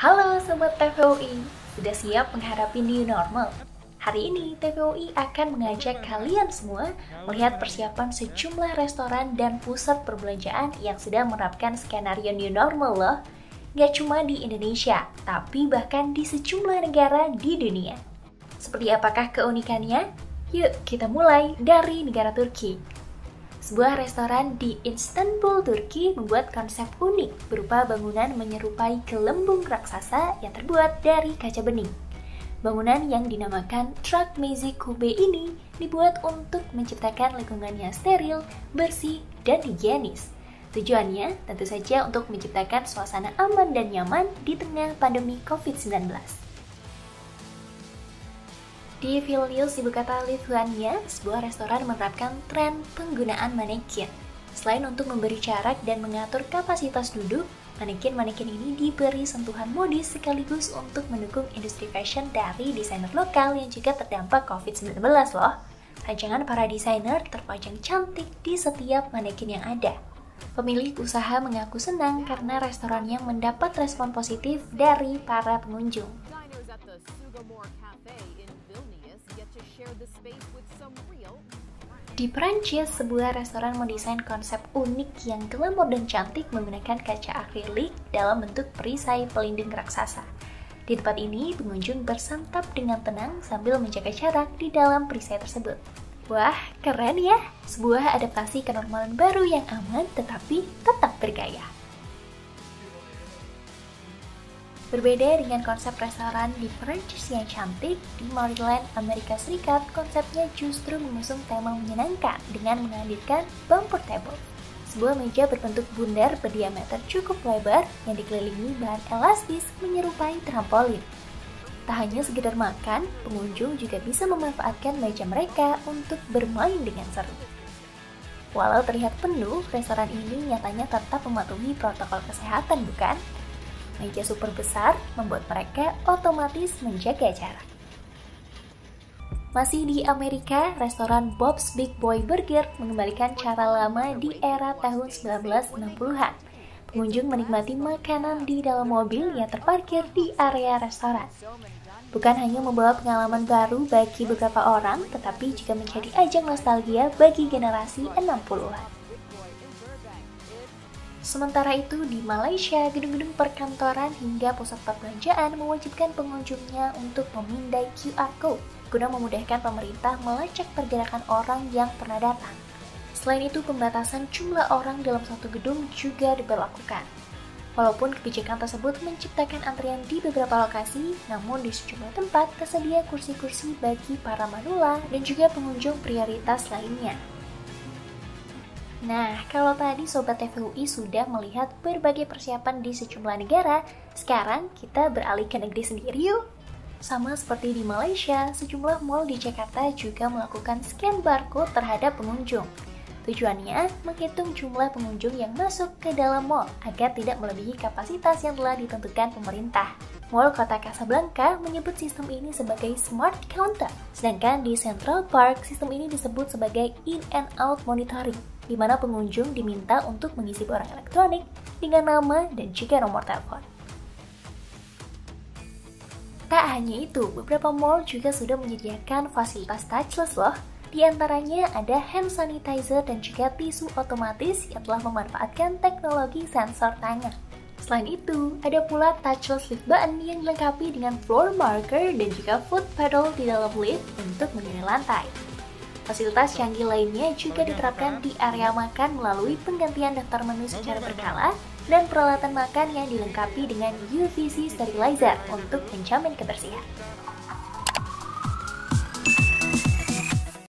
Halo Sobat TVOI, sudah siap menghadapi new normal? Hari ini TVOI akan mengajak kalian semua melihat persiapan sejumlah restoran dan pusat perbelanjaan yang sudah menerapkan skenario new normal loh. Gak cuma di Indonesia, tapi bahkan di sejumlah negara di dunia. Seperti apakah keunikannya? Yuk kita mulai dari negara Turki. Sebuah restoran di Istanbul, Turki membuat konsep unik berupa bangunan menyerupai gelembung raksasa yang terbuat dari kaca bening. Bangunan yang dinamakan Trakmezi Kube ini dibuat untuk menciptakan lingkungan yang steril, bersih, dan higienis. Tujuannya tentu saja untuk menciptakan suasana aman dan nyaman di tengah pandemi COVID-19. Di Vilnius, ibu kota Lithuania, sebuah restoran menerapkan tren penggunaan manekin. Selain untuk memberi jarak dan mengatur kapasitas duduk, manekin-manekin ini diberi sentuhan modis sekaligus untuk mendukung industri fashion dari desainer lokal yang juga terdampak COVID-19 loh. Rancangan para desainer terpajang cantik di setiap manekin yang ada. Pemilik usaha mengaku senang karena restorannya mendapat respon positif dari para pengunjung. Di Prancis, sebuah restoran mendesain konsep unik yang glamor dan cantik menggunakan kaca akrilik dalam bentuk perisai pelindung raksasa. Di tempat ini, pengunjung bersantap dengan tenang sambil menjaga jarak di dalam perisai tersebut. Wah, keren ya! Sebuah adaptasi kenormalan baru yang aman tetapi tetap bergaya. Berbeda dengan konsep restoran di Prancis yang cantik, di Maryland, Amerika Serikat, konsepnya justru mengusung tema menyenangkan dengan menghadirkan bumper table. Sebuah meja berbentuk bundar berdiameter cukup lebar yang dikelilingi bahan elastis menyerupai trampolin. Tak hanya sekedar makan, pengunjung juga bisa memanfaatkan meja mereka untuk bermain dengan seru. Walau terlihat penuh, restoran ini nyatanya tetap mematuhi protokol kesehatan, bukan? Meja super besar membuat mereka otomatis menjaga jarak. Masih di Amerika, restoran Bob's Big Boy Burger mengembalikan cara lama di era tahun 1960-an. Pengunjung menikmati makanan di dalam mobil yang terparkir di area restoran. Bukan hanya membawa pengalaman baru bagi beberapa orang, tetapi juga menjadi ajang nostalgia bagi generasi 60-an. Sementara itu, di Malaysia, gedung-gedung perkantoran hingga pusat perbelanjaan mewajibkan pengunjungnya untuk memindai QR Code guna memudahkan pemerintah melacak pergerakan orang yang pernah datang. Selain itu, pembatasan jumlah orang dalam satu gedung juga diberlakukan. Walaupun kebijakan tersebut menciptakan antrian di beberapa lokasi, namun di sejumlah tempat tersedia kursi-kursi bagi para manula dan juga pengunjung prioritas lainnya. Nah, kalau tadi Sobat TVOI sudah melihat berbagai persiapan di sejumlah negara, sekarang kita beralih ke negeri sendiri yuk. Sama seperti di Malaysia, sejumlah mal di Jakarta juga melakukan scan barcode terhadap pengunjung. Tujuannya, menghitung jumlah pengunjung yang masuk ke dalam mal agar tidak melebihi kapasitas yang telah ditentukan pemerintah. Mall Kota Casablanca menyebut sistem ini sebagai Smart Counter, sedangkan di Central Park, sistem ini disebut sebagai In and Out Monitoring, di mana pengunjung diminta untuk mengisi barang elektronik dengan nama dan juga nomor telepon. Tak hanya itu, beberapa mall juga sudah menyediakan fasilitas touchless loh. Di antaranya ada hand sanitizer dan juga tisu otomatis yang telah memanfaatkan teknologi sensor tangan. Selain itu, ada pula touchless lift button yang dilengkapi dengan floor marker dan juga foot pedal di dalam lift untuk mengenai lantai. Fasilitas canggih lainnya juga diterapkan di area makan melalui penggantian daftar menu secara berkala dan peralatan makan yang dilengkapi dengan UVC sterilizer untuk menjamin kebersihan.